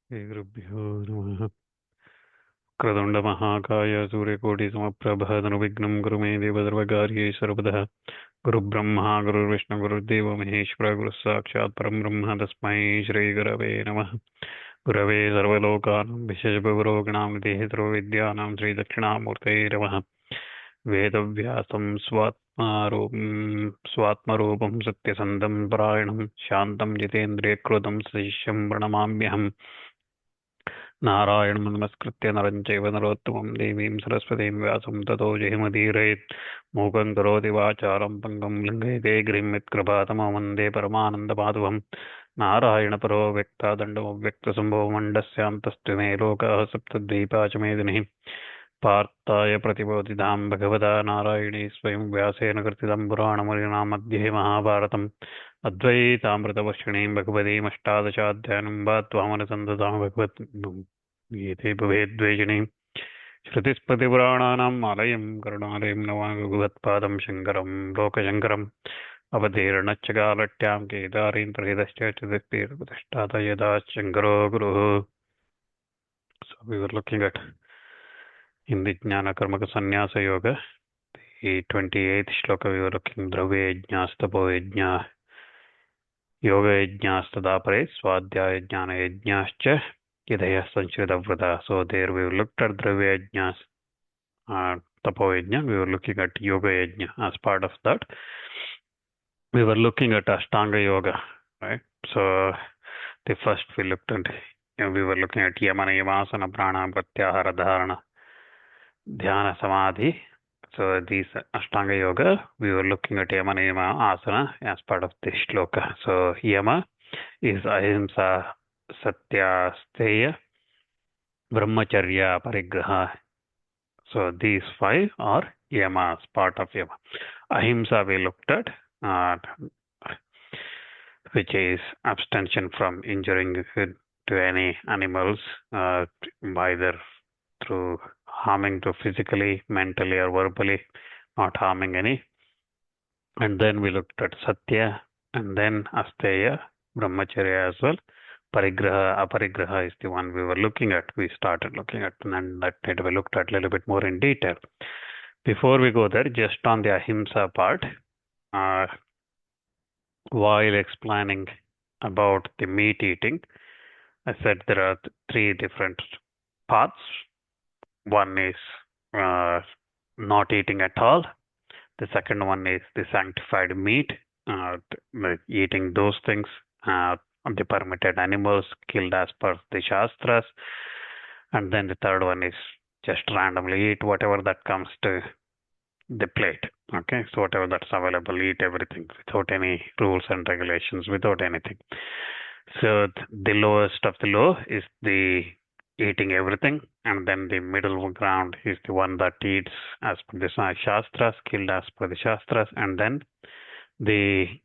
श्रीगुरुभ्यो नमः। क्रतुण्डमहाकाय सूर्यकोटिसमप्रभः निर्विघ्नं कुरु मे देव सर्वकार्येषु सर्वदा। गुरुब्रह्मा गुरुर्विष्णु गुरुर्देवो महेश्वरः गुरुः साक्षात् परं ब्रह्म तस्मै श्रीगुरवे नमः। गुरवे सर्वलोकानां विशेषगुरो गणानिधिः सर्वविद्यानां श्रीदक्षिणामूर्तये नमः। वेदव्यासं स्वात्मरूपं सत्यसन्धं परायणं शान्तं जितेन्द्रियकृतं शिष्यं प्रणमाम्यहम्। नारायणं नमस्कृत्य नरं चैव नरोत्तमं देवीं सरस्वतीं व्यासं ततो जयमुदीरयेत्। मूकं करोति वाचालं पङ्गुं लङ्घयते गिरिं यत्कृपातमं वन्दे परमानन्दमाधवम्। नारायणपरो व्यक्तादण्डमव्यक्तसम्भवो मण्डस्यान्तस्त्वमे लोकाः सप्तद्वीपा च मेदिनीः। पार्थाय प्रतिबोधितां भगवता नारायणे स्वयं व्यासेन कृतितं पुराणमुनिनामध्ये महाभारतम् अद्वैतामृतवर्षिणीं भगवतीमष्टादशाध्यायं वा त्वामनुसन्दधां भगवत् गीते भवेद्वेषिणीं। श्रुतिस्मृतिपुराणानाम् आलयं करुणालयं नमामि भगवत्पादं शङ्करं लोकशङ्करम्। अवतीर्णश्च कालट्यां केदारीन्द्रहितश्च चतुष्पतिष्ठात यदा शङ्करो गुरुः. So we were looking at in the Jnana-Karma-Sanyasa Yoga, the 28th shloka, we were looking Dravya Yajnastapo Yajna Yoga Yajnastadapare Swadhyaya Jnana Yajnascha Yadaya Sanshrita Vrata. So there we looked at Dravya Yajnas, Tapo Yajna. We were looking at Yoga Yajna. As part of that, we were looking at Ashtanga Yoga, right? So the first we looked at, we were looking at Yama, Asana, Prana, Pratyahara, Dharana, Dhyana, Samadhi. So these Ashtanga Yoga, we were looking at Yama, Asana as part of this shloka. So Yama is Ahimsa, Satya, Steya, Brahmacharya, Parigraha. So these five are Yamas, part of Yama. Ahimsa we looked at, which is abstention from injuring to any animals, either through harming to physically, mentally, or verbally, not harming any. And then we looked at Satya, and then Asteya, Brahmacharya as well. Parigraha, Aparigraha is the one we were looking at. We started looking at, and that we looked at a little bit more in detail. Before we go there, just on the Ahimsa part, while explaining about the meat eating, I said there are three different paths. One is not eating at all. The second one is the sanctified meat, eating those things, the permitted animals killed as per the Shāstras. And then the third one is just randomly eat whatever that comes to the plate. Okay, so whatever that's available, eat everything without any rules and regulations, without anything. So the lowest of the low is the eating everything, and then the middle ground is the one that eats as per the Shāstras, killed as per the Shāstras, and then the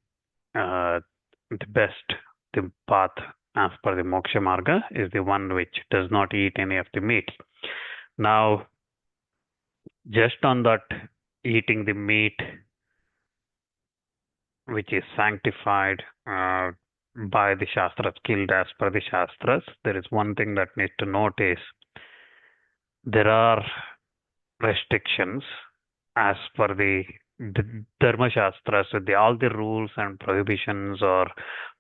best, the path as per the Moksha Marga is the one which does not eat any of the meat. Now, just on that eating the meat which is sanctified by the Shāstras, killed as per the Shāstras, there is one thing that needs to note is there are restrictions as per the Dharma Shāstras, with all the rules and prohibitions or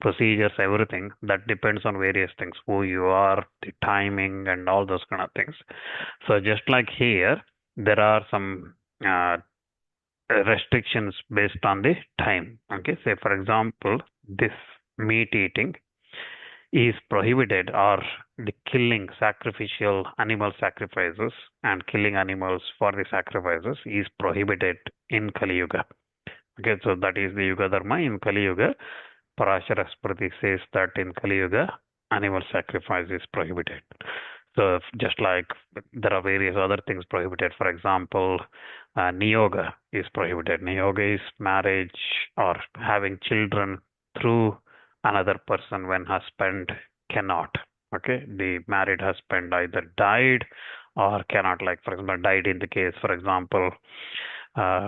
procedures, everything that depends on various things, who you are, the timing, and all those kind of things. So just like here, there are some restrictions based on the time. Okay, say for example, this meat eating is prohibited, or the killing, sacrificial animal sacrifices and killing animals for the sacrifices is prohibited in Kali Yuga. Okay, so that is the Yuga Dharma. In Kali Yuga, Parashara Smriti says that in Kali Yuga, animal sacrifice is prohibited. So just like there are various other things prohibited, for example, Niyoga is prohibited. Niyoga is marriage or having children through another person when husband cannot. Okay, the married husband either died or cannot, like for example, died in the case, for example, the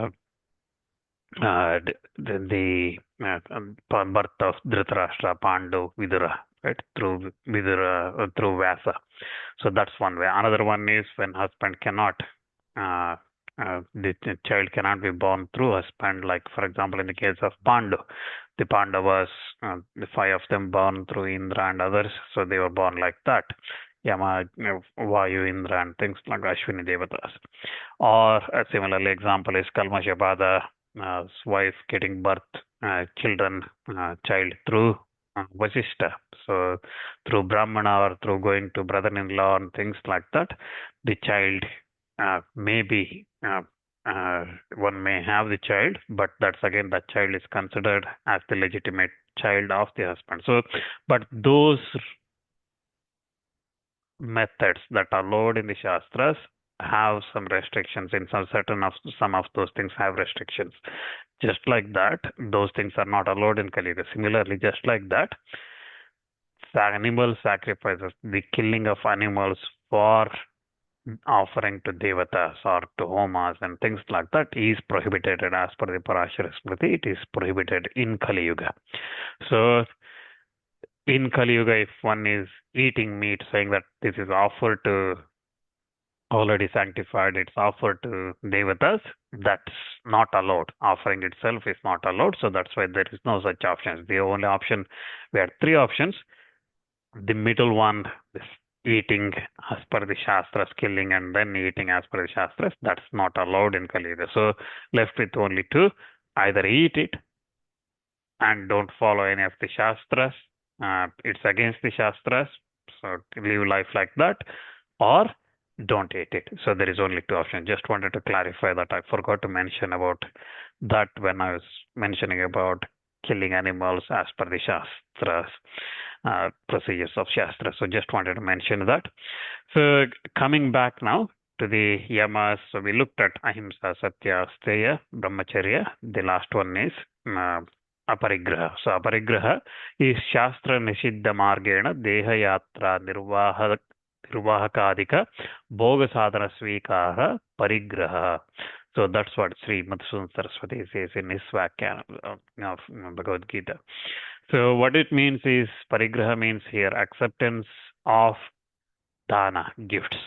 birth of Dhritarashtra, Pandu, Vidura. right? Through Vidura, through Vyasa. So that's one way. Another one is when husband cannot, uh, the child cannot be born through husband. Like for example, in the case of Pandu, the Pandavas, the five of them born through Indra and others, so they were born like that. Yama, Vayu, Indra, and things like Ashwini Devatas. Or a similarly example is Kalmashabada, wife getting birth, child through Vasishta. So through Brahmana or through going to brother-in-law and things like that, the child may be, one may have the child, but that's again, that child is considered as the legitimate child of the husband. So, but those methods that are allowed in the Shastras have some restrictions. In some of those things have restrictions. Just like that, those things are not allowed in Kali Yuga. Similarly, just like that, animal sacrifices, the killing of animals for offering to devatas or to homas and things like that is prohibited as per the Parashara Smriti. It is prohibited in Kali Yuga. So in Kali Yuga, if one is eating meat, saying that this is offered to already sanctified, it's offered to devatas, that's not allowed. Offering itself is not allowed. So that's why there is no such options. The only option, we had three options. The middle one, this eating as per the Shastras, killing and then eating as per the Shastras, that's not allowed in Kali Yuga. So left with only two, either eat it and don't follow any of the Shastras. It's against the Shastras, so live life like that, or don't eat it. So there is only two options. Just wanted to clarify that. I forgot to mention about that when I was mentioning about killing animals as per the Shastras, procedures of Shastra. So just wanted to mention that. So coming back now to the Yamas, so we looked at Ahimsa, Satya, Steya, Brahmacharya. The last one is Aparigraha. So Aparigraha is Shastra Nishiddha Margena Deha Yatra Nirvahakadika Bhoga Sadhana Svikara Parigraha. So that's what Sri Madhusudan Saraswati says in his Vakya of Bhagavad Gita. So what it means is, Parigraha means here acceptance of dana, gifts,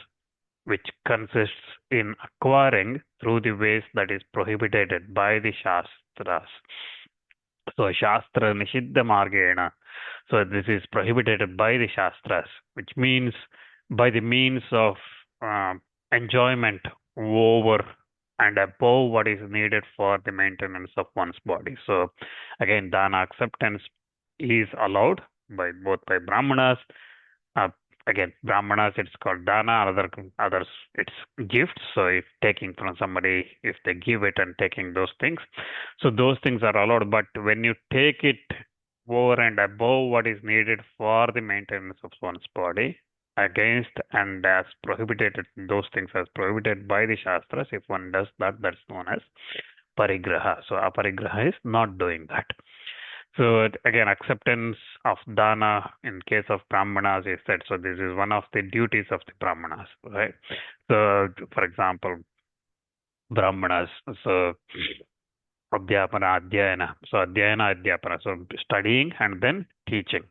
which consists in acquiring through the ways that is prohibited by the Shastras. So Shastra Nishiddha Margena. So this is prohibited by the Shastras, which means by the means of enjoyment over and above what is needed for the maintenance of one's body. So again, dana acceptance is allowed by both by Brahmanas. Again, Brahmanas it's called dana, others it's gifts. So if taking from somebody, if they give it and taking those things, so those things are allowed. But when you take it over and above what is needed for the maintenance of one's body, against and as prohibited, those things as prohibited by the Shastras, if one does that, that's known as Parigraha. So Aparigraha is not doing that. So again, acceptance of dana in case of Brahmanas is said. So this is one of the duties of the Brahmanas, right? So for example, Brahmanas, so Adhyapana, Adhyayana. So Adhyayana, Adhyapana. So studying and then teaching.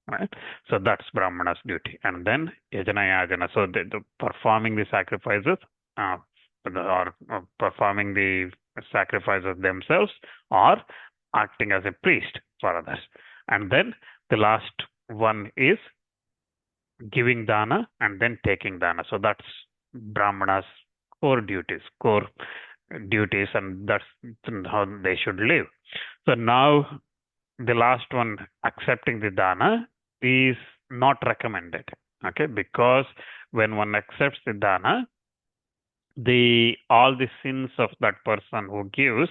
Right, so that's Brahmana's duty, and then Yajana. So the performing the sacrifices, or performing the sacrifices themselves, or acting as a priest for others. And then the last one is giving dana and then taking dana. So that's Brahmana's core duties, and that's how they should live. So now the last one, accepting the dana, is not recommended, okay? Because when one accepts the dana, all the sins of that person who gives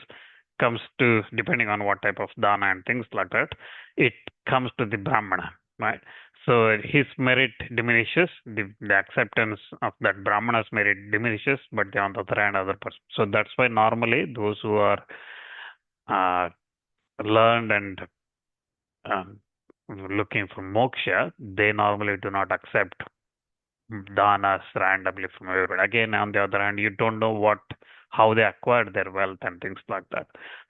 comes to, depending on what type of dana and things like that, it comes to the Brahmana, right? So his merit diminishes, the acceptance of that Brahmana's merit diminishes, but on the other hand, other person. So that's why normally those who are learned and looking for moksha, they normally do not accept danas randomly from everybody. Again, on the other hand, you don't know how they acquired their wealth and things like that.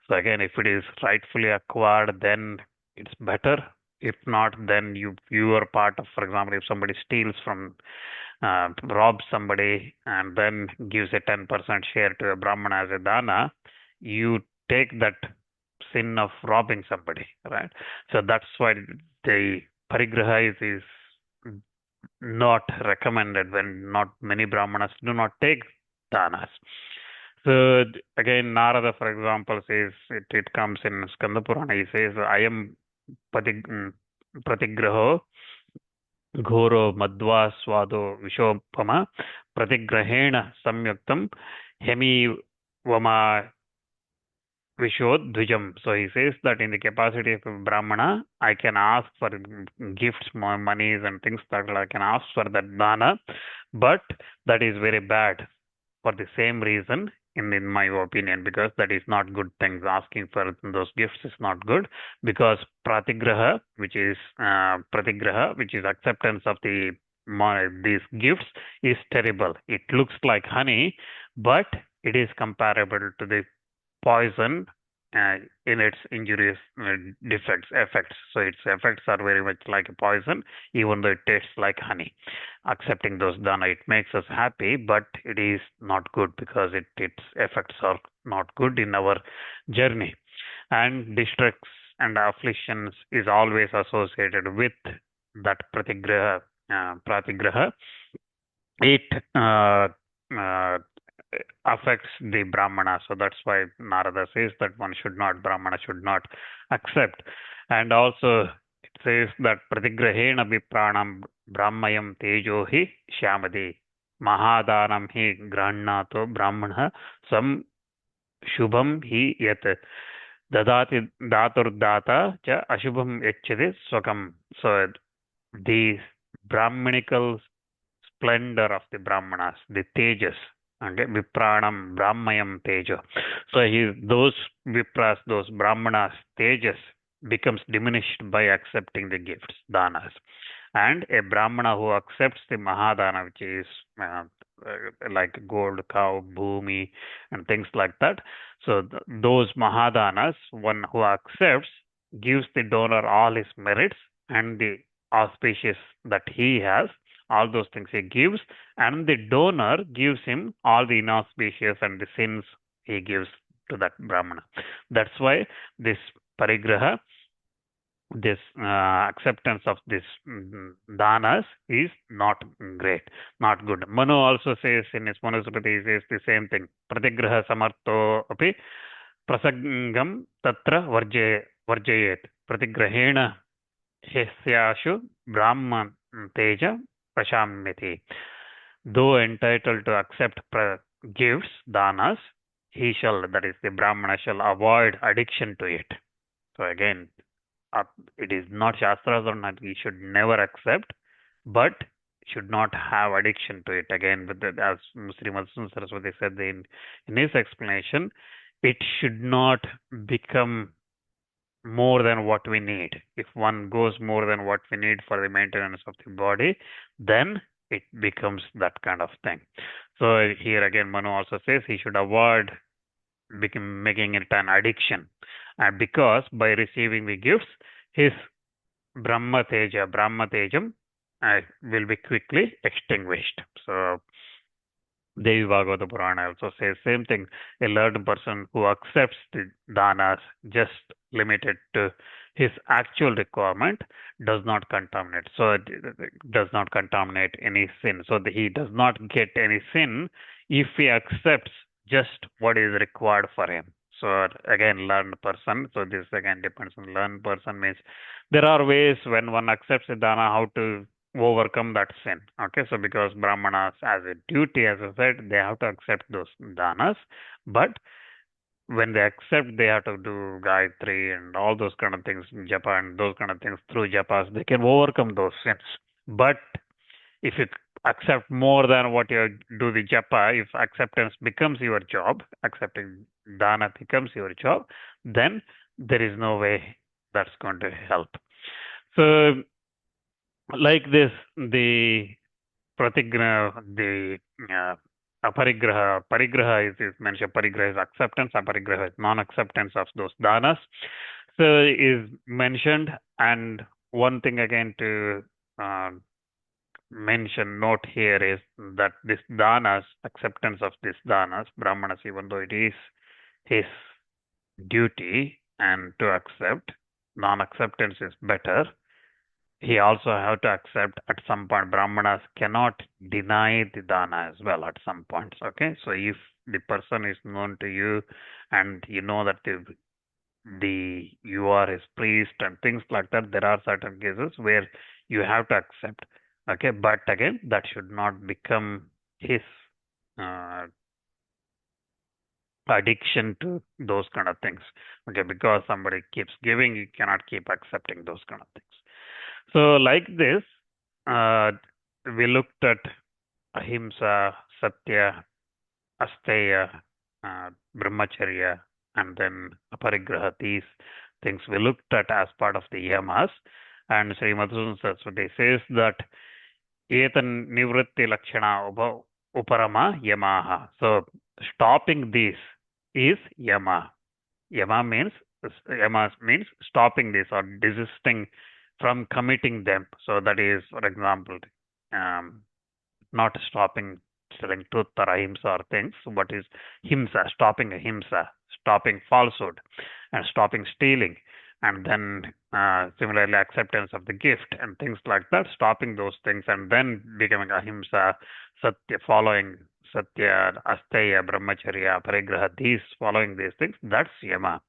So again, if it is rightfully acquired, then it's better. If not, then you are part of, for example, if somebody steals from, robs somebody and then gives a 10% share to a Brahmana as a dana, you take that sin of robbing somebody, right? So that's why the parigraha is not recommended when not many Brahmanas do not take danas. So again, Narada, for example, says it comes in Skanda Purana. He says, "I am pratigraho ghoro madhva swado vishopama pratigrahena samyuktam hemi vama Vishodhvijam." So he says that in the capacity of a Brahmana, I can ask for gifts, more monies, and things that I can ask for that dana, but that is very bad for the same reason, in my opinion, because that is not good things. Asking for those gifts is not good, because pratigraha, which is acceptance of these gifts, is terrible. It looks like honey, but it is comparable to the poison in its injurious effects. So its effects are very much like a poison, even though it tastes like honey. Accepting those dana, it makes us happy, but it is not good because its effects are not good in our journey. And distress and afflictions is always associated with that pratigraha. It affects the Brahmana. So that's why Narada says that Brahmana should not accept. And also it says that pratigrahena vipranam brahmayam tejo hi shyamadi mahadanam hi grahanato brahmana sam shubham hi yat dadati daturdata cha ashubham yachade swakam. So the Brahminical splendor of the Brahmanas, the tejas, okay, vipranam brahmayam tejo. So those vipras, those Brahmanas, tejas becomes diminished by accepting the gifts, danas. And a Brahmana who accepts the mahadana, which is like gold, cow, bhumi, and things like that. So those mahadanas, one who accepts, gives the donor all his merits and the auspicious that he has, all those things he gives, and the donor gives him all the inauspicious and the sins he gives to that Brahmana. That's why this parigraha, this acceptance of this danas is not great, not good. Manu also says in his Manusmriti, he says the same thing. Pratigraha samartho api prasangam tatra varjayet pratigrahena hesyashu brahman teja prashamyati. Though entitled to accept gifts, danas, he shall, that is the Brahmana, shall avoid addiction to it. So again, it is not Shastras or not, he should never accept, but should not have addiction to it. Again, with as Srimad Saraswati said in his explanation, it should not become more than what we need. If one goes more than what we need for the maintenance of the body, then it becomes that kind of thing. So here again, Manu also says he should avoid making it an addiction, because by receiving the gifts, his Brahma Tejam will be quickly extinguished. So Devi Bhagavata Purana also says same thing. A learned person who accepts the danas just limited to his actual requirement does not contaminate. So it does not contaminate any sin. So he does not get any sin if he accepts just what is required for him. So again, learned person. So this again depends on learned person, means there are ways when one accepts a dana how to overcome that sin. Okay, so because Brahmanas, as a duty, as I said, they have to accept those danas, but when they accept, they have to do Gayatri and all those kind of things, japa and those kind of things. Through japas, they can overcome those sins. But if you accept more than what you do the japa, if acceptance becomes your job, accepting dana becomes your job, then there is no way that's going to help. So like this, the parigraha is mentioned. Parigraha is acceptance, aparigraha is non-acceptance of those danas. So is mentioned, and one thing again to uh, mention, note here is that this danas, acceptance of this danas, brahmanas, even though it is his duty and to accept, non-acceptance is better. He also have to accept at some point. Brahmanas cannot deny the dana as well at some points. Okay, so if the person is known to you and you know that the you are his priest and things like that, there are certain cases where you have to accept. Okay, but again, that should not become his uh, addiction to those kind of things. Okay, because somebody keeps giving, you cannot keep accepting those kind of things. So, like this, uh, we looked at ahimsa, satya, asteya, brahmacharya, and then aparigraha. These things we looked at as part of the yamas. And Sri Madhusudan Saraswati says that etan nivritti lakshana uparama yamaha. So, stopping these is yama. Yama means stopping this or desisting from committing them. So that is, for example, um, not stopping telling truth or ahimsa or things. What is himsa? Stopping ahimsa, stopping falsehood, and stopping stealing, and then similarly acceptance of the gift and things like that. Stopping those things and then becoming ahimsa, satya, following satya, asteya, brahmacharya, parigraha. These following these things. That's yama,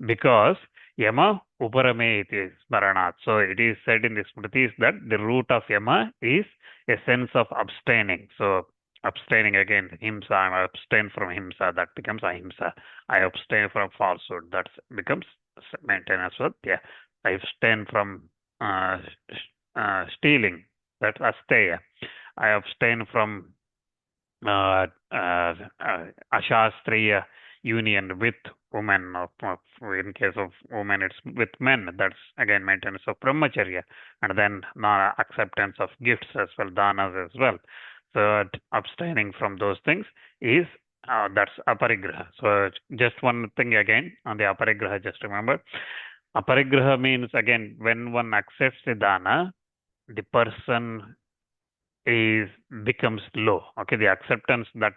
because yama uparame iti smaranat. So it is said in the Smritis that the root of yama is a sense of abstaining. So abstaining again, himsa, I abstain from himsa, that becomes ahimsa. I abstain from falsehood, that becomes maintenance of, yeah. I abstain from stealing, that's asteya. I abstain from ashastriya union with women, or in case of women, it's with men. That's again maintenance of brahmacharya, and then acceptance of gifts as well, danas as well. So abstaining from those things is that's aparigraha. So just one thing again on the aparigraha, just remember, aparigraha means again when one accepts the dana, the person is becomes low. Okay, the acceptance that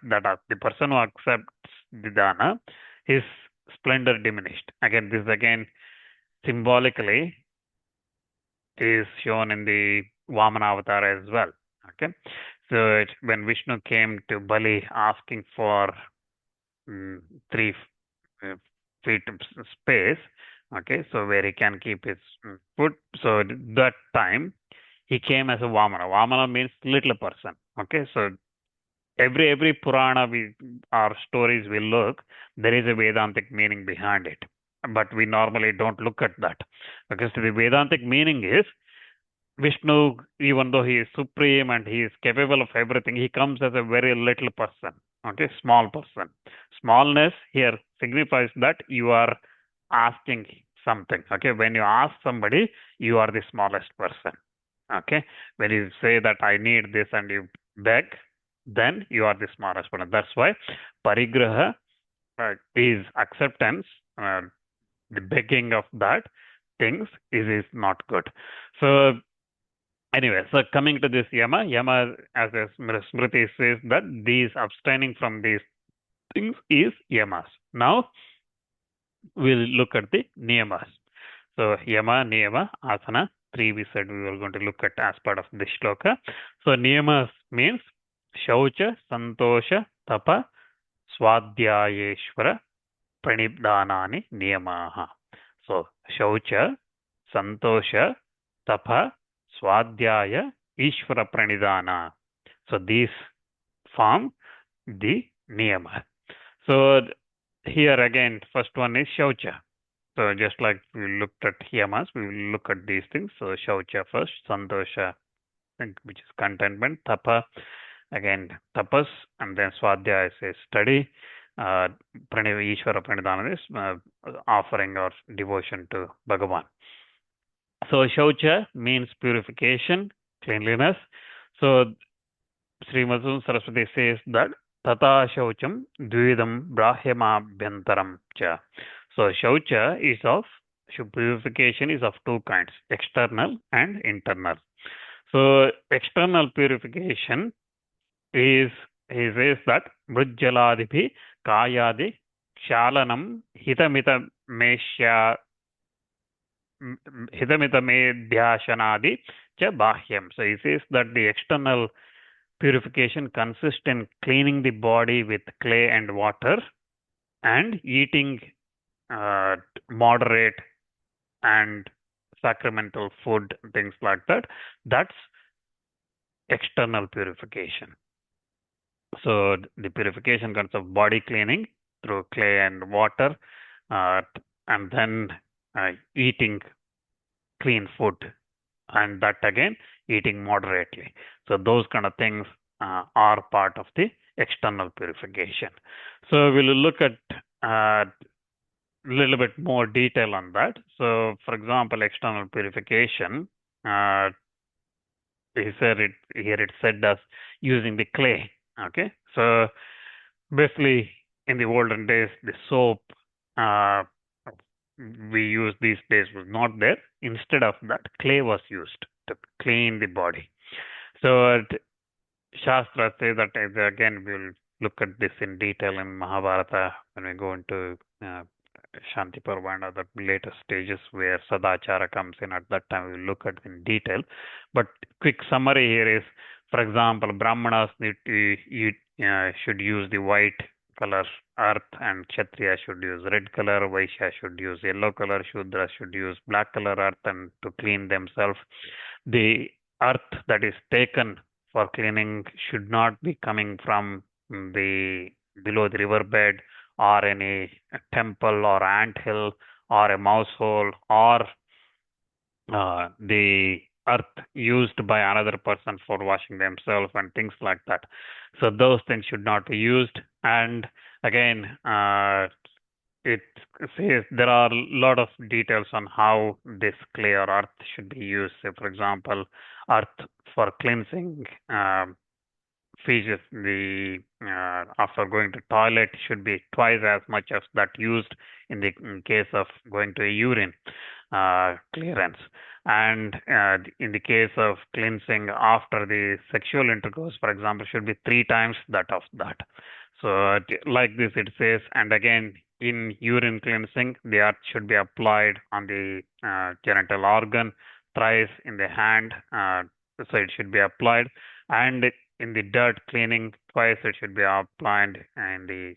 the person who accepts the dana, his splendor diminished. Again, this again symbolically is shown in the Vamana avatar as well. Okay, so when Vishnu came to Bali asking for 3 feet space, okay, so where he can keep his food. So that time he came as a Vamana. Vamana means little person. Okay, so every Purana our stories we look, there is a Vedantic meaning behind it. But we normally don't look at that. Because the Vedantic meaning is Vishnu, even though he is supreme and he is capable of everything, he comes as a very little person. Okay, small person. Smallness here signifies that you are asking something. Okay, when you ask somebody, you are the smallest person. Okay, when you say that I need this and you beg, then you are the smallest person. That's why parigraha is acceptance. The begging of that things is not good. So anyway, so coming to this yama as a Smriti says that these abstaining from these things is yamas. Now we'll look at the niyamas. So yama, niyama, asana, 3 we said we were going to look at as part of this shloka. So niyamas means shaucha, santosha, tapa, swadhyayeshvara, pranidhanani niyamaha. So shaucha, santosha, tapa, swadhyaya, ishvara pranidhana. So these form the niyama. So here again, first one is shaucha. So just like we looked at yamas, we will look at these things. So shaucha first, santosha, which is contentment, tapa, again tapas, and then swadhyaya is study. Ishvara pranidhana is offering or devotion to Bhagavan. So shaucha means purification, cleanliness. So Sri Madhusudan Saraswati says that tata shaucham dvidam brahyamabhyantaram cha. So shaucha is of So purification is of two kinds, external and internal. So external purification is, he says that mrujjaladibhi kayadi kshalanam hitamitameshya hitamitame cha bahyam. So he says that the external purification consists in cleaning the body with clay and water and eating moderate and sacramental food, things like that. That's external purification. So the purification consists of body cleaning through clay and water, and then eating clean food, and that again eating moderately. So those kind of things are part of the external purification. So we'll look at a little bit more detail on that. So, for example, external purification, he said it here. It said as using the clay. Okay, so basically, in the olden days, the soap we use these days was not there. Instead of that, clay was used to clean the body. So Śāstra says that again we'll look at this in detail in Mahabharata when we go into Shanti Parva and other later stages where Sadachara comes in. At that time we'll look at in detail. But quick summary here is, for example, Brahmanas should use the white color earth, and Kshatriya should use red color, Vaishya should use yellow color, Shudra should use black color earth and to clean themselves. The earth that is taken for cleaning should not be coming from the below the riverbed or any temple or ant hill or a mouse hole or the earth used by another person for washing themselves and things like that. So those things should not be used. And again, it says there are a lot of details on how this clay or earth should be used. Say, for example, earth for cleansing features the after going to toilet should be twice as much as that used in the case of going to a urine clearance. And in the case of cleansing after the sexual intercourse, for example, should be 3 times that of that. So like this it says, and again in urine cleansing, the earth should be applied on the genital organ, thrice in the hand, so it should be applied, and in the dirt cleaning, twice it should be applied in the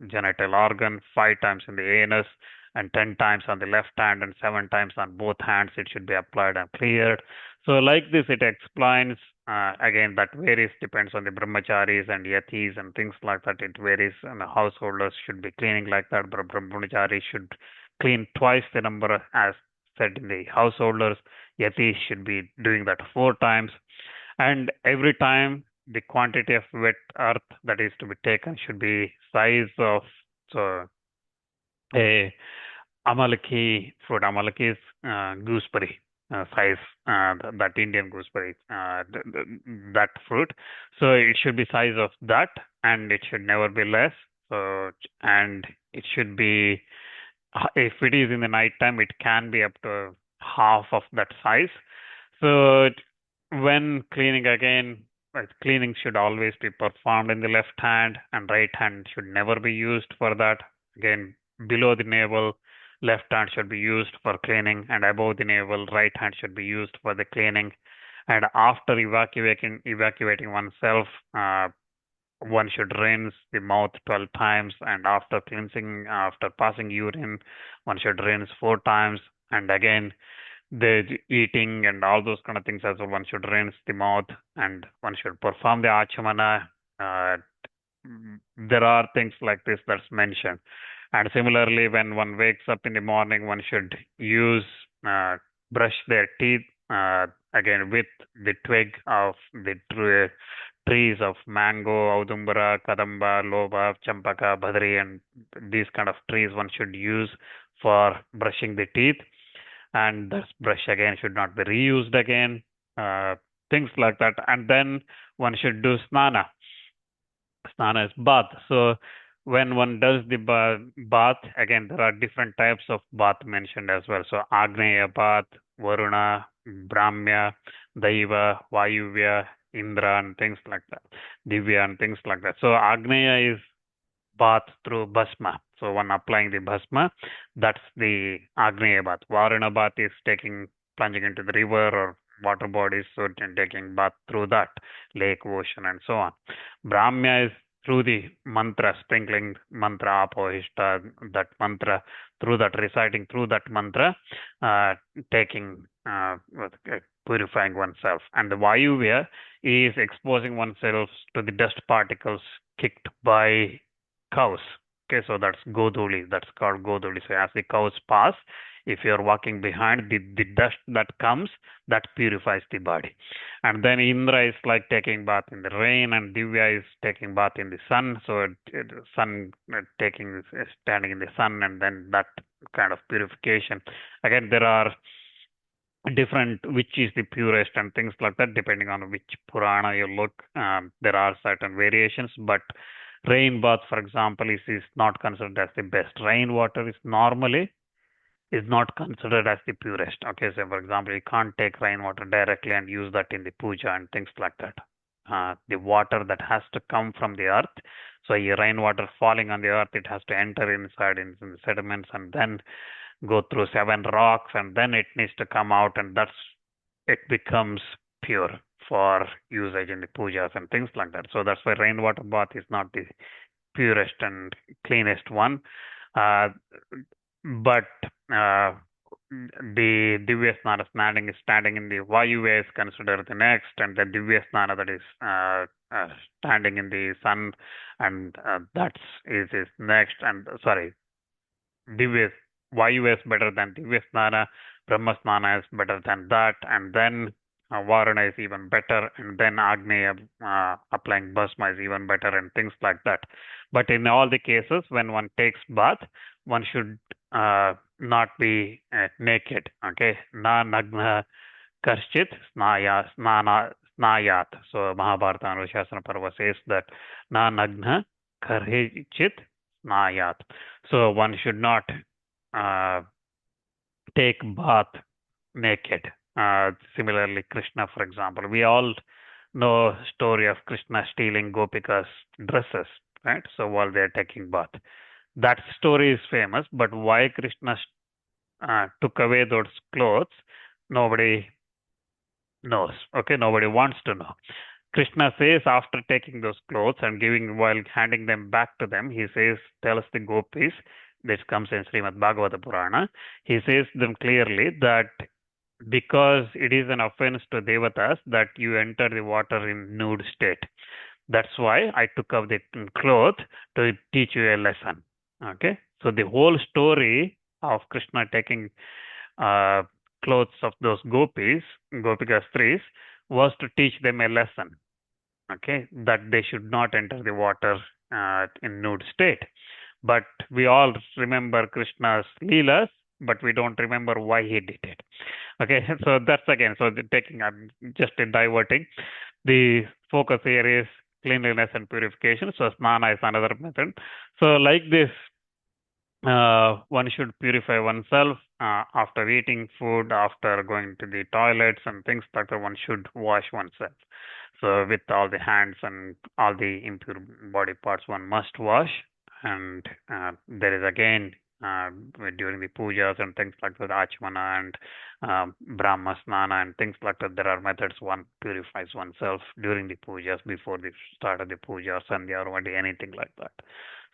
genital organ, 5 times in the anus, and 10 times on the left hand and 7 times on both hands it should be applied and cleared. So like this it explains, again that varies, depends on the brahmacharis and yatis and things like that. It varies, and the householders should be cleaning like that, but brahmacharis should clean twice the number as said in the householders. Yatis should be doing that 4 times. And every time the quantity of wet earth that is to be taken should be size of a Amalaki fruit. Amalaki is gooseberry size, that Indian gooseberry, that fruit. So it should be size of that, and it should never be less. So, and it should be, if it is in the night time, it can be up to half of that size. So when cleaning again, cleaning should always be performed in the left hand, and right hand should never be used for that. Again, below the navel, left hand should be used for cleaning, and above the navel, right hand should be used for the cleaning. And after evacuating oneself, one should rinse the mouth 12 times, and after cleansing, after passing urine, one should rinse 4 times, and again the eating and all those kind of things as well, one should rinse the mouth, and one should perform the achamana. There are things like this that's mentioned. And similarly, when one wakes up in the morning, one should use brush their teeth again with the twig of the trees of mango, audumbara, kadamba, loba, champaka, bhadri, and these kind of trees one should use for brushing the teeth. And this brush again should not be reused again, things like that. And then one should do snana. Snana is bath. So when one does the bath, again, there are different types of bath mentioned as well. So, Agneya bath, Varuna, Brahmya, Daiva, Vayuvya, Indra, and things like that. Divya, and things like that. So, Agneya is bath through Bhasma. So, when applying the Bhasma, that's the Agneya bath. Varuna bath is plunging into the river or water bodies, so taking bath through that, lake, ocean, and so on. Brahmya is through the mantra, sprinkling mantra, apohishta, that mantra, through that, reciting through that mantra, taking, purifying oneself. And the Vayuvya is exposing oneself to the dust particles kicked by cows. Okay, so that's Goduli, that's called Goduli. So as the cows pass, if you're walking behind, the dust that comes, that purifies the body. And then Indra is like taking bath in the rain, and Divya is taking bath in the sun. So sun standing in the sun, and then that kind of purification. Again, there are different, which is the purest and things like that, depending on which Purana you look. There are certain variations, but rain bath, for example, is not considered as the best. Rainwater is not considered as the purest. Okay, so for example, you can't take rainwater directly and use that in the puja and things like that. The water that has to come from the earth. So your rainwater falling on the earth, it has to enter inside in the sediments and then go through 7 rocks, and then it needs to come out, and it becomes pure for usage in the pujas and things like that. So that's why rainwater bath is not the purest and cleanest one. But the Divya Snana standing in the Vayuva is considered the next, and the Divya Snana that is standing in the sun, and that's is next. And sorry, Vayu is better than Divya Snana, Brahma Snana is better than that, and then Varuna is even better, and then Agneya applying Bhasma is even better, and things like that. But in all the cases, when one takes bath, one should not be naked. Okay, na nagna karchit snayat. So Mahabharata and Śāstra Parva says that na nagna karchit snayat. So one should not take bath naked. Similarly, Krishna, for example, we all know story of Krishna stealing Gopika's dresses, right? So while they're taking bath, that story is famous. But why Krishna took away those clothes, nobody knows. Okay, nobody wants to know. Krishna says after taking those clothes and while handing them back to them, he tells the gopis, this comes in Srimad Bhagavata Purana, he says them clearly that because it is an offense to devatas that you enter the water in nude state. That's why I took off the cloth to teach you a lesson. Okay, so the whole story of Krishna taking clothes of those Gopika Stris, was to teach them a lesson. Okay, that they should not enter the water in nude state. But we all remember Krishna's leelas, but we don't remember why he did it. Okay, so that's again, so I'm just diverting. The focus here is cleanliness and purification. So snana is another method. So like this, one should purify oneself after eating food, after going to the toilets and things like that. One should wash oneself. So with all the hands and all the impure body parts, one must wash. And there is again during the pujas and things like that, achmana and brahma snana and things like that, there are methods one purifies oneself during the pujas, before the start of the puja, or sandhya, or anything like that.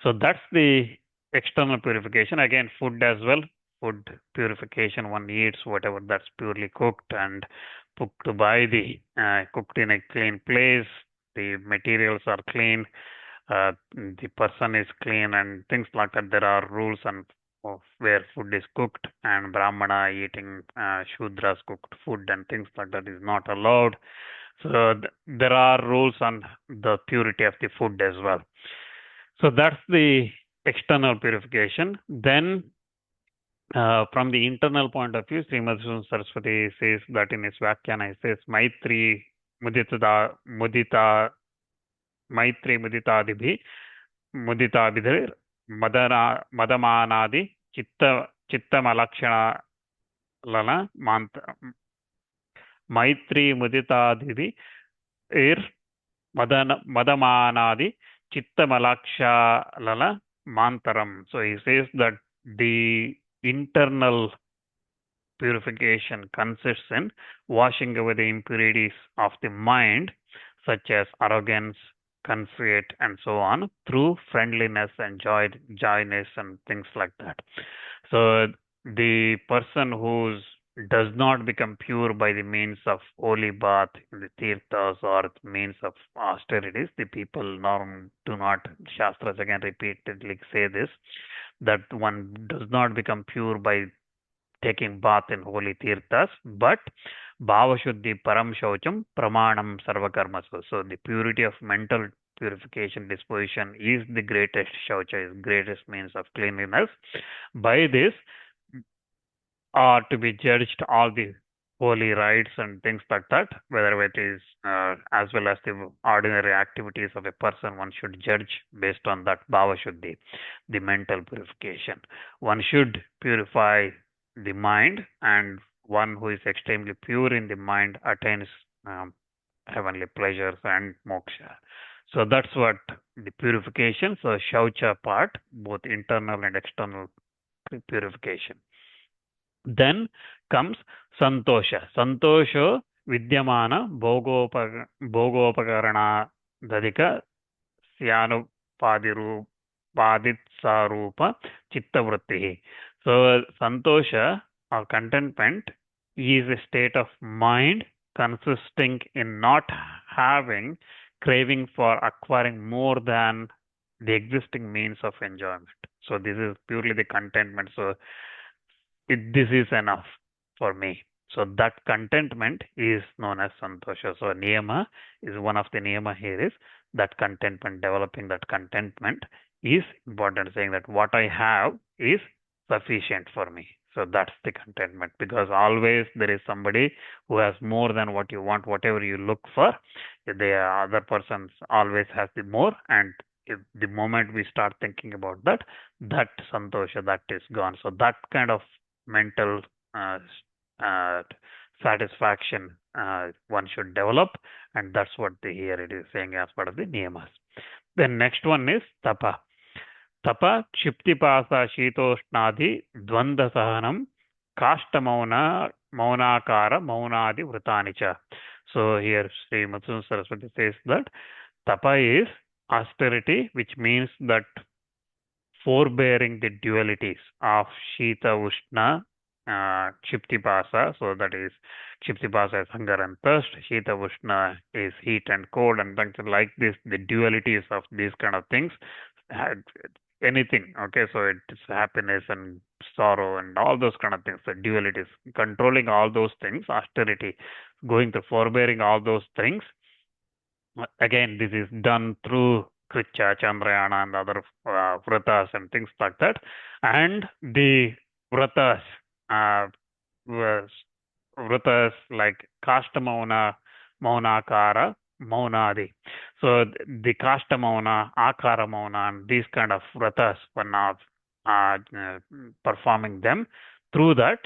So that's the external purification. Again, food as well. Food purification, one eats whatever that's purely cooked and cooked by cooked in a clean place. The materials are clean. The person is clean and things like that. There are rules of where food is cooked, and Brahmana eating Shudras cooked food and things like that is not allowed. So there are rules on the purity of the food as well. So that's the external purification. Then from the internal point of view, Srimad Saraswati says that in his Vyakhana, he says, Maitri Muditadibhi muditavidhir madamanadi chittamalakshana lana mantra maitri muditadhivi ir madamanadi chittamalakshana mantaram. So he says that the internal purification consists in washing away the impurities of the mind, such as arrogance, conceit, and so on, through friendliness and joyness and things like that. So the person who does not become pure by the means of holy bath in the tirthas or means of austerities, the people do not, Shastras again repeatedly say this, that one does not become pure by taking bath in holy tirthas, but bhava shuddhi param shaucham pramanam sarvakarmasu. So the purity of mental purification disposition is the greatest shaucha, is greatest means of cleanliness. By this are to be judged all the holy rites and things like that, whether it is as well as the ordinary activities of a person, one should judge based on that bhava shuddhi, the mental purification. One should purify the mind, and one who is extremely pure in the mind attains heavenly pleasures and moksha. So that's what the purification. So shaucha part, both internal and external purification. Then comes santosha. Santosho vidyamana bhogopakarana dadika syanu paditsarupa chittavritti. So santosha or contentment is a state of mind consisting in not having craving for acquiring more than the existing means of enjoyment. So this is purely the contentment. So this is enough for me. So that contentment is known as santosha. So niyama is one of the niyama here is that contentment, developing that contentment is important, saying that what I have is sufficient for me. So that's the contentment, because always there is somebody who has more than what you want, whatever you look for. The other person always has the more, and if the moment we start thinking about that, that santosha, that is gone. So that kind of mental satisfaction one should develop, and that's what here it is saying as part of the niyamas. Then next one is tapa. Tapa kshiptipasa shitoshnadi dvanda sahanam kashta maunakara maunadi vritanicha. So here Sri Matsun Saraswati says that tapa is austerity, which means that forbearing the dualities of Shita Ushna, Kshiptipasa. So that is Kshiptipasa is hunger and thirst, Shita Ushna is heat and cold, and things like this, the dualities of these kind of things. Anything, okay, so it's happiness and sorrow and all those kind of things, the dualities, controlling all those things, austerity, going to forbearing all those things. Again, this is done through Kritcha, Chandrayana, and other vratas and things like that. And the vratas, vratas like Kashta Mauna, Maunakara, Maunadi. So the Kashta Mauna, Akara Mauna, and these kind of vratas, one of performing them, through that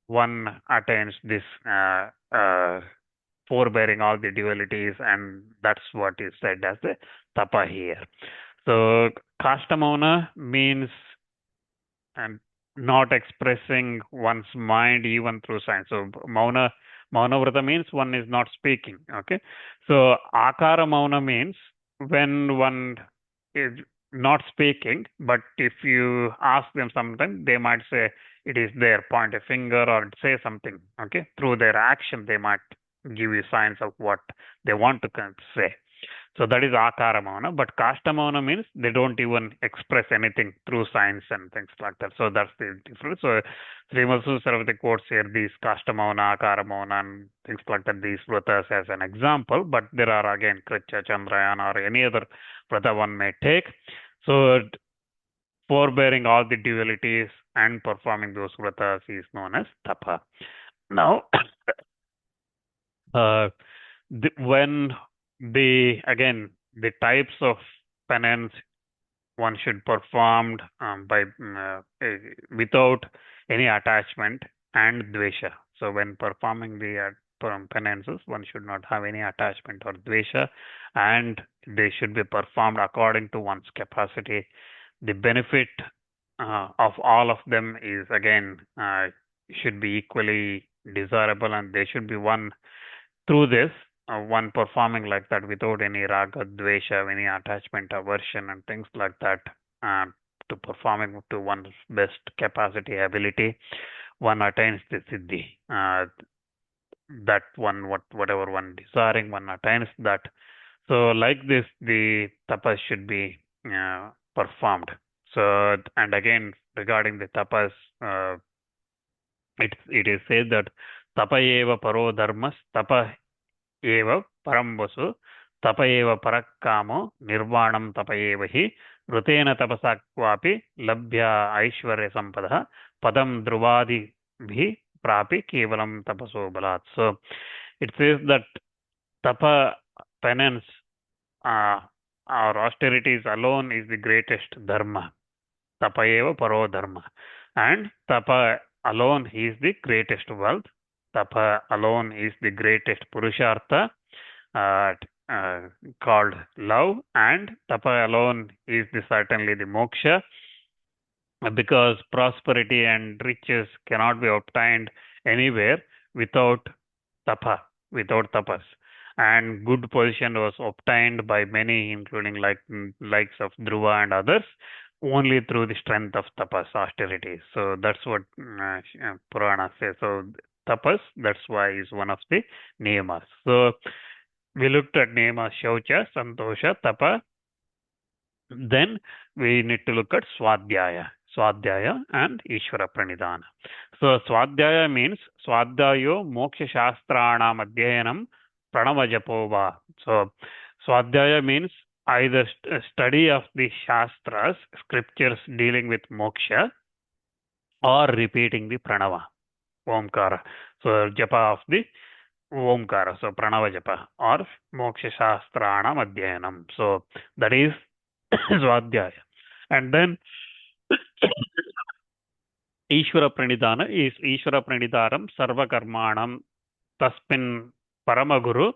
one attains this forbearing all the dualities, and that's what is said as the tapa here. So Kashtamona means not expressing one's mind even through signs. So Mauna Vrata means one is not speaking. Okay. So Akara Mauna means when one is not speaking, but if you ask them something, they might say it is there, point a finger or say something. Okay. Through their action, they might give you signs of what they want to say. So that is Akara Mauna. But Kashta Mauna means they don't even express anything through signs and things like that. So that's the difference. So Srimad Saraswati quotes here these Kashta Mauna, Akara Mauna, and things like that, these vratas as an example. But there are again Kritcha, Chandrayana, or any other vrata one may take. So forbearing all the dualities and performing those vratas is known as tapa. Now, when the types of penance one should perform without any attachment and dvesha. So when performing the penances, one should not have any attachment or dvesha, and they should be performed according to one's capacity. The benefit of all of them is again should be equally desirable, and they should be one through this one performing like that without any raga, dvesha, any attachment, aversion, and things like that, uh, to performing to one's best capacity, ability, one attains the siddhi. That one, whatever one desiring, one attains that. So, like this, the tapas should be performed. So, and again, regarding the tapas, it is said that tapa eva paro dharmas, tapa eva param vasu, tapa eva parakkamo, nirvanam tapa eva hi, rutena tapasa kvapi, labhya aishwarya sampada, padam druvadi bhi prapi kevalam tapaso balat. So it says that tapa, penance, uh, or austerities alone is the greatest dharma. Tapa eva paro dharma. And tapa alone is the greatest wealth. Tapa alone is the greatest purushartha, uh, called love. And tapa alone is certainly the moksha, because prosperity and riches cannot be obtained anywhere without tapa, without tapas. And good position was obtained by many, including likes of Dhruva and others, only through the strength of tapas, austerity. So that's what Purana says. So tapas, that's why is one of the niyamas. So we looked at niyamas: shaucha, santosha, tapa. Then we need to look at swadhyaya and Ishvara Pranidhana. So swadhyaya means swadhyayo moksha shastranam adhyayanam pranava japova. So swadhyaya means either study of the shastras, scriptures dealing with moksha, or repeating the pranava, omkara. So japa of the omkara, so pranava japa, or moksha shastranam adhyayanam. So that is swadhyaya. And then Ishvara Pranidhana is Ishvara Pranidharam Sarva Karmanam Tasmin Paramaguru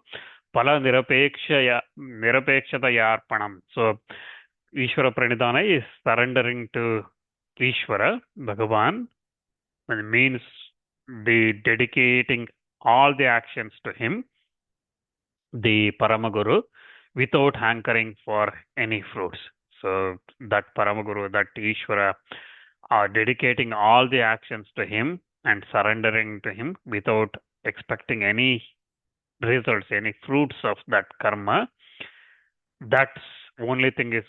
Pala Nirapekshata So Ishvara Pranidhana is surrendering to Ishvara, Bhagavan, and means the dedicating all the actions to him, the Paramaguru, without hankering for any fruits. So that Paramaguru, that Ishvara, are dedicating all the actions to him and surrendering to him without expecting any results, any fruits of that karma. That's only thing is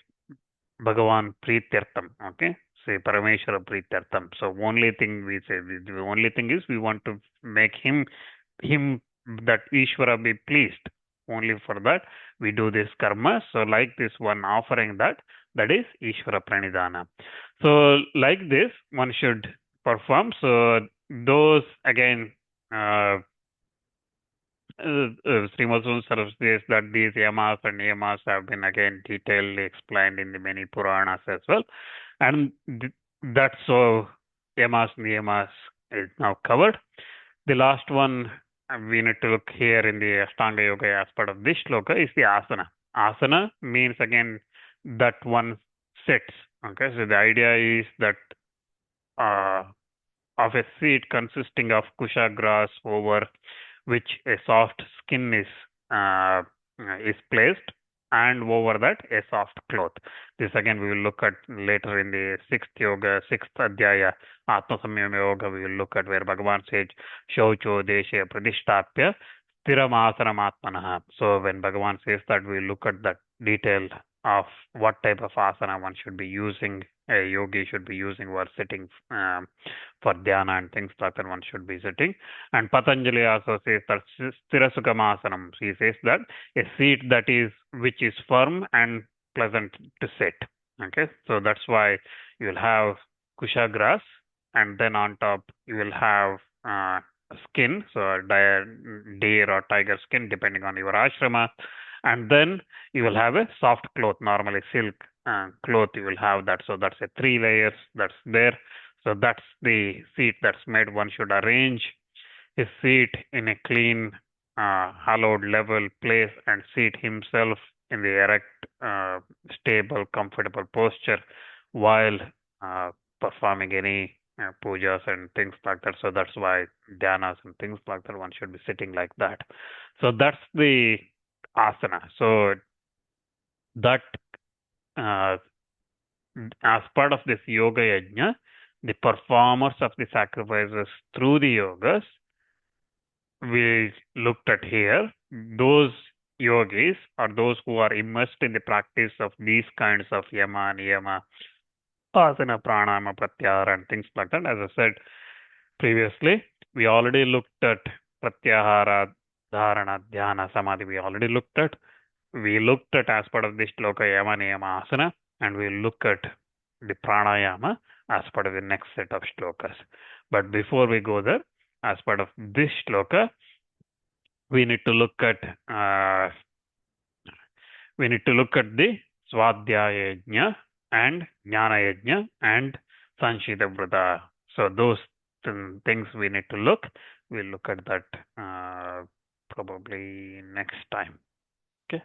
Bhagavan Prityartham. Okay. Say Parameshwara Prityartham. So only thing we say, the only thing is we want to make him that Ishvara be pleased. Only for that we do this karma. So like this one offering that is Ishvara Pranidhana. So like this one should perform. So those again, Srimad says that these yamas and niyamas have been again detailedly explained in the many Puranas as well. And that's so yamas, niyamas is now covered. The last one we need to look here in the Ashtanga Yoga aspect of this shloka is the asana. Asana means again that one sits. Okay, so the idea is that of a seat consisting of kusha grass over which a soft skin is placed, and over that a soft cloth. This again we will look at later in the sixth adhyaya, Atma Samyama Yoga. We will look at where Bhagavan says, Shaucho Deshe Pradishtapya Sthiramasanam Atmanaha. So when Bhagavan says that, we look at that detail of what type of asana one should be using, a yogi should be using while sitting for dhyana and things like that one should be sitting. And Patanjali also says that Sthirasukamasanam. He says that a seat which is firm and pleasant to sit. Okay, so that's why you will have kusha grass, and then on top you will have skin, so deer or tiger skin, depending on your ashrama, and then you will have a soft cloth, normally silk, cloth you will have that. So that's a 3 layers that's there. So that's the seat that's made. One should arrange his seat in a clean, hallowed, level place and seat himself in the erect, stable, comfortable posture while performing any pujas and things like that. So that's why dhyanas and things like that, one should be sitting like that. So that's the asana. So that uh, as part of this yoga yajna, the performers of the sacrifices through the yogas, we looked at here, those yogis are those who are immersed in the practice of these kinds of yama, niyama, asana, pranayama, pratyahara, and things like that. As I said previously, we already looked at pratyahara, dharana, dhyana, samadhi. We already looked at. We looked at as part of this shloka yama, niyama, asana, and we look at the pranayama as part of the next set of shlokas. But before we go there, as part of this shloka, we need to look at the Swadhyaya Yajna and Jnana Yajna and Sanshita Vrata. So those things we need to look. We'll look at that probably next time. Okay.